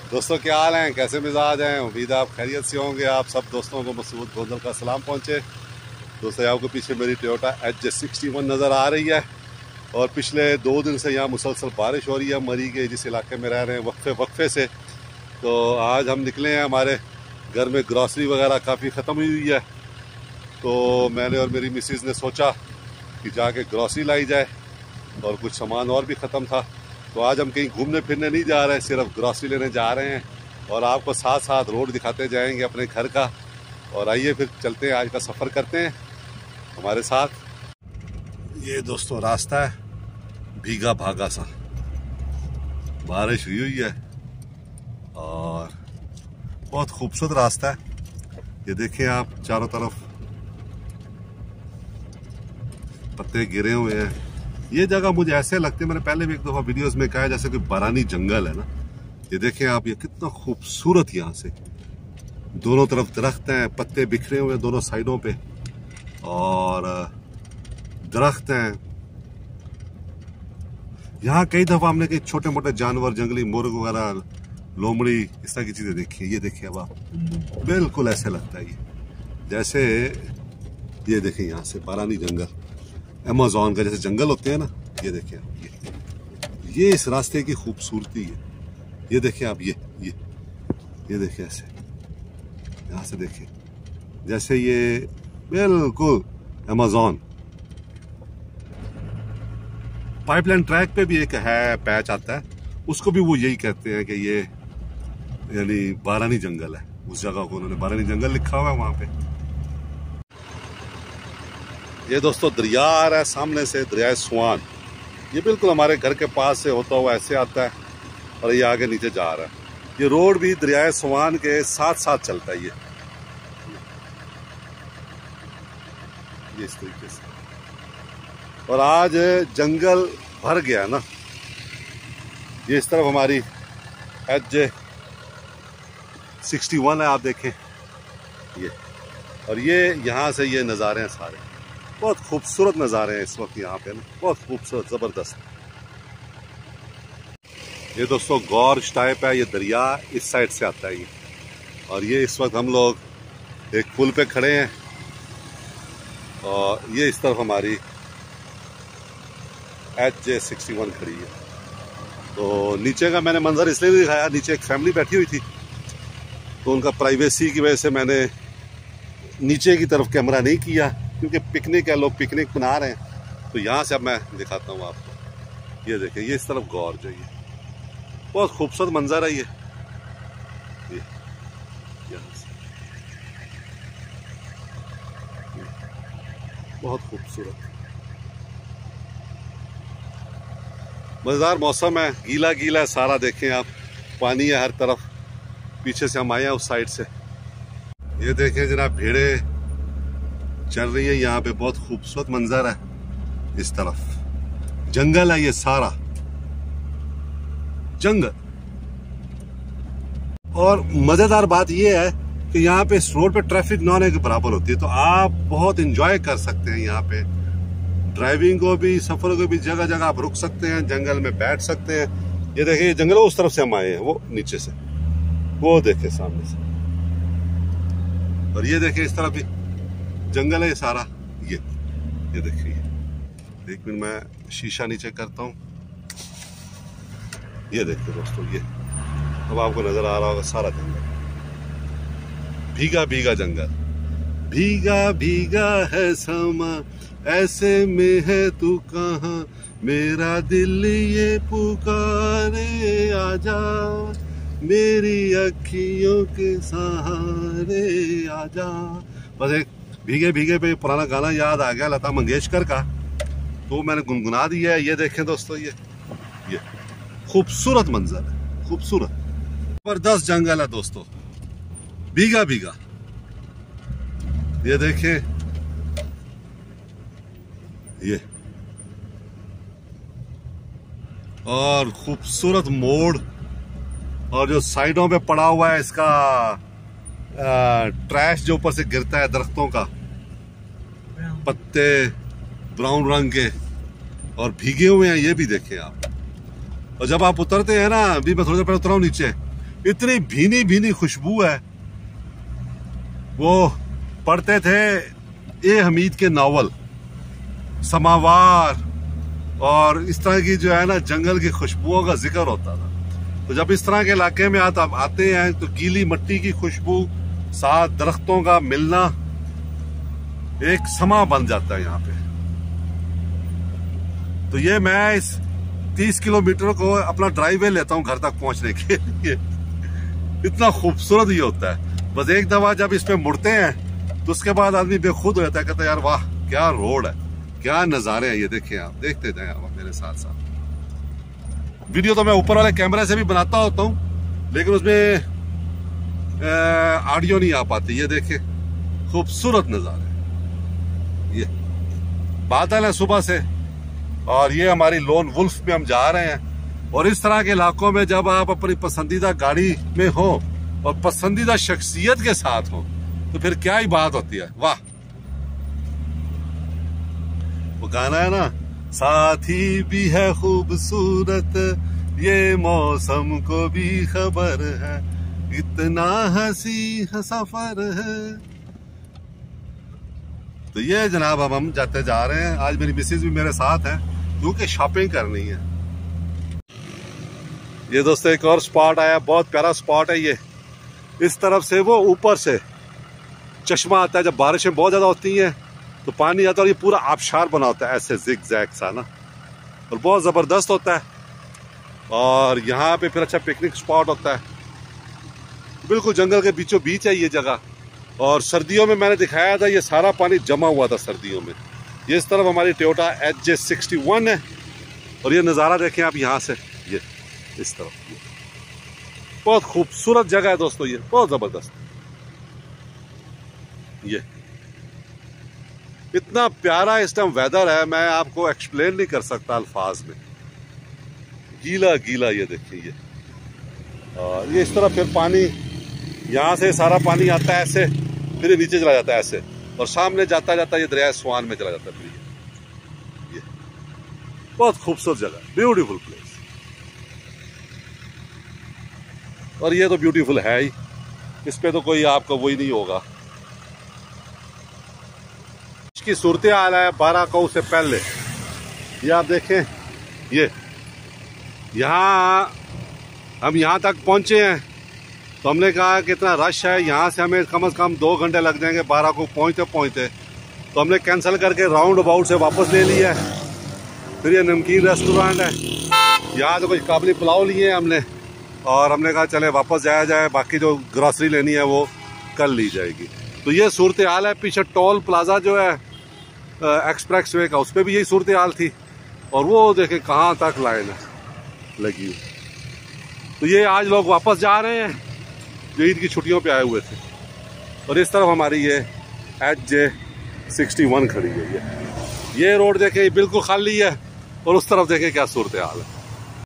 दोस्तों क्या हाल हैं, कैसे मिजाज हैं। उम्मीद है आप खैरियत से होंगे। आप सब दोस्तों को मसूद गोंदल का सलाम पहुंचे। दोस्तों आपको पीछे मेरी टोयोटा HJ61 नज़र आ रही है और पिछले 2 दिन से यहाँ मुसलसल बारिश हो रही है मरी के जिस इलाके में रह रहे हैं वक्फे से। तो आज हम निकले हैं, हमारे घर में ग्रॉसरी वगैरह काफ़ी ख़त्म हुई है। तो मैंने और मेरी मिसेज़ ने सोचा कि जाके ग्रॉसरी लाई जाए और कुछ सामान और भी ख़त्म था। तो आज हम कहीं घूमने फिरने नहीं जा रहे हैं, सिर्फ ग्रॉसरी लेने जा रहे हैं और आपको साथ साथ रोड दिखाते जाएंगे अपने घर का। और आइए फिर चलते हैं, आज का सफ़र करते हैं हमारे साथ। ये दोस्तों रास्ता है भीगा भागा सा, बारिश हुई है और बहुत खूबसूरत रास्ता है। ये देखिए आप, चारों तरफ पत्ते गिरे हुए हैं। ये जगह मुझे ऐसे लगती है, मैंने पहले भी एक दफा वीडियोस में कहा है, जैसे कोई बारानी जंगल है ना। ये देखें आप, ये कितना खूबसूरत, यहाँ से दोनों तरफ दरख्त हैं, पत्ते बिखरे हुए हैं दोनों साइडों पे और दरख्त हैं। यहाँ कई दफा हमने कई छोटे मोटे जानवर, जंगली मुर्ग वगैरह, लोमड़ी, इस तरह की चीजें देखी है। ये देखिए अब आप, बिल्कुल ऐसे लगता है ये जैसे, ये देखिए यहाँ से बारानी जंगल, अमेज़न का जैसे जंगल होते हैं ना। ये देखिए आप, ये इस रास्ते की खूबसूरती है। ये देखिए आप, ये देखिए ऐसे, यहाँ से देखिए जैसे ये बिल्कुल अमेज़न। पाइपलाइन ट्रैक पे भी एक है पैच आता है, उसको भी वो यही कहते हैं कि ये यानी बारानी जंगल है। उस जगह को उन्होंने बारानी जंगल लिखा हुआ है वहां पे। ये दोस्तों दरिया आ रहा है सामने से, दरिया स्वान। ये बिल्कुल हमारे घर के पास से होता हुआ ऐसे आता है और ये आगे नीचे जा रहा है। ये रोड भी दरिया स्वान के साथ साथ चलता है। ये इस तरीके से। और आज जंगल भर गया ना। ये इस तरफ हमारी HJ61 है, आप देखें ये। और ये यहाँ से ये नज़ारे हैं सारे, बहुत खूबसूरत नज़ारे हैं इस वक्त यहाँ पे ना, बहुत खूबसूरत, ज़बरदस्त। ये दोस्तों गॉर्ज टाइप है, ये दरिया इस साइड से आता है ये। और ये इस वक्त हम लोग एक पुल पे खड़े हैं और ये इस तरफ हमारी HJ61 खड़ी है। तो नीचे का मैंने मंजर इसलिए नहीं दिखाया, नीचे एक फैमिली बैठी हुई थी तो उनका प्राइवेसी की वजह से मैंने नीचे की तरफ कैमरा नहीं किया, क्योंकि पिकनिक है, लोग पिकनिक मना रहे हैं। तो यहाँ से अब मैं दिखाता हूँ आपको। ये देखिए, ये इस तरफ गौर जो, ये बहुत खूबसूरत मंजर है। ये यहाँ से बहुत खूबसूरत, मजेदार मौसम है, गीला गीला है सारा। देखें आप, पानी है हर तरफ। पीछे से हम आए हैं उस साइड से। ये देखें जनाब, भेड़े चल रही है यहाँ पे, बहुत खूबसूरत मंजर है। इस तरफ जंगल है, ये सारा जंगल। और मजेदार बात ये है कि यहाँ पे इस रोड पे ट्रैफिक ना होने के बराबर होती है, तो आप बहुत एंजॉय कर सकते हैं यहाँ पे, ड्राइविंग को भी, सफर को भी। जगह जगह आप रुक सकते हैं, जंगल में बैठ सकते हैं। ये देखिए, जंगल उस तरफ से हम आए हैं, वो नीचे से, वो देखे सामने से। और ये देखिए इस तरफ भी जंगल है ये सारा। ये देखिए, एक मिनट मैं शीशा नीचे करता हूँ। ये देखिए दोस्तों, ये अब आपको नजर आ रहा होगा सारा जंगल, भीगा भीगा जंगल। भीगा भीगा है समा, ऐसे में है तू कहाँ, मेरा दिल ये पुकारे, आजा मेरी अखियों के सहारे आजा। बस एक भीगे भीगे पे पुराना गाना याद आ गया, लता मंगेशकर का, तो मैंने गुनगुना दिया है। ये देखें दोस्तों, ये खूबसूरत मंजर है, खूबसूरत, जबरदस्त जंगल है दोस्तों, भीगा भीगा। ये देखें, ये और खूबसूरत मोड़, और जो साइडों पे पड़ा हुआ है इसका ट्रैश जो ऊपर से गिरता है, दरख्तों का पत्ते ब्राउन रंग के और भीगे हुए हैं, ये भी देखें आप। और जब आप उतरते हैं ना, अभी मैं थोड़ी देर पहले उतरा हूँ नीचे, इतनी भीनी भीनी खुशबू है। वो पढ़ते थे ए हमीद के नावल समावार, और इस तरह की जो है ना जंगल की खुशबुओं का जिक्र होता था। तो जब इस तरह के इलाके में आते हैं तो गीली मिट्टी की खुशबू साथ दरख्तों का मिलना एक समा बन जाता है यहाँ पे। तो ये मैं इस 30 किलोमीटर को अपना ड्राइवे लेता हूँ घर तक पहुंचने के लिए। इतना खूबसूरत ये होता है। बस एक दफा जब इस पे मुड़ते हैं तो उसके बाद आदमी बेखुद हो जाता है, कहता है यार वाह क्या रोड है, क्या नजारे हैं ये। देखिए आप देखते जाए आप मेरे साथ साथ। वीडियो तो मैं ऊपर वाले कैमरे से भी बनाता होता हूँ, लेकिन उसमें ऑडियो नहीं आ पाती। ये देखिए खूबसूरत नजारे, ये बादल है सुबह से, और ये हमारी लोन वुल्फ में हम जा रहे हैं। और इस तरह के इलाकों में जब आप अपनी पसंदीदा गाड़ी में हो और पसंदीदा शख्सियत के साथ हो तो फिर क्या ही बात होती है। वाह, वो गाना है ना, साथी भी है खूबसूरत ये मौसम को भी खबर है, इतना हंसी सफर है। तो ये जनाब अब हम जाते जा रहे हैं। आज मेरी मिसेज भी मेरे साथ है क्योंकि शॉपिंग करनी है। ये दोस्तों एक और स्पॉट आया, बहुत प्यारा स्पॉट है ये। इस तरफ से वो ऊपर से चश्मा आता है, जब बारिशें बहुत ज्यादा होती हैं तो पानी आता है और ये पूरा आबशार बना होता है ऐसे जिग जैग सा ना, और बहुत जबरदस्त होता है। और यहाँ पे फिर अच्छा पिकनिक स्पॉट होता है, बिल्कुल जंगल के बीचों बीच है ये जगह। और सर्दियों में मैंने दिखाया था ये सारा पानी जमा हुआ था सर्दियों में। ये इस तरफ हमारी टोयोटा HJ61 है, और ये नज़ारा देखें आप यहाँ से, ये इस तरफ बहुत खूबसूरत जगह है दोस्तों, ये बहुत जबरदस्त। ये इतना प्यारा इस टाइम वेदर है, मैं आपको एक्सप्लेन नहीं कर सकता अल्फाज में। गीला गीला ये देखिए ये, और ये इस तरफ फिर पानी, यहाँ से सारा पानी आता है ऐसे, फिर ये नीचे चला जाता है ऐसे, और सामने जाता जाता ये दरिया स्वान में चला जाता है। फिर ये बहुत खूबसूरत जगह, ब्यूटीफुल प्लेस। और ये तो ब्यूटीफुल है ही, इस पे तो कोई आपको वही नहीं होगा। इसकी सूरत हाल है 12 कौ से पहले, ये आप देखें। ये यहाँ हम यहाँ तक पहुंचे हैं तो हमने कहा कि इतना रश है, यहाँ से हमें कम से कम 2 घंटे लग जाएंगे 12 को पहुँचते पहुँचते। तो हमने कैंसिल करके राउंड अबाउट से वापस ले लिया है। फिर ये नमकीन रेस्टोरेंट है, यहाँ तो कुछ काबली पुलाव लिए हमने, और हमने कहा चले वापस जाया जाए, बाकी जो ग्रॉसरी लेनी है वो कल ली जाएगी। तो ये सूरत हाल है। पीछे टोल प्लाजा जो है एक्सप्रेस वे का, उस पर भी यही सूरत हाल थी, और वो देखे कहाँ तक लाइन लगी हुई। तो ये आज लोग वापस जा रहे हैं जो ईद की छुट्टियों पे आए हुए थे। और इस तरफ हमारी ये HJ61 खड़ी है। ये रोड देखें बिल्कुल खाली है, और उस तरफ देखें क्या सूरत हाल है।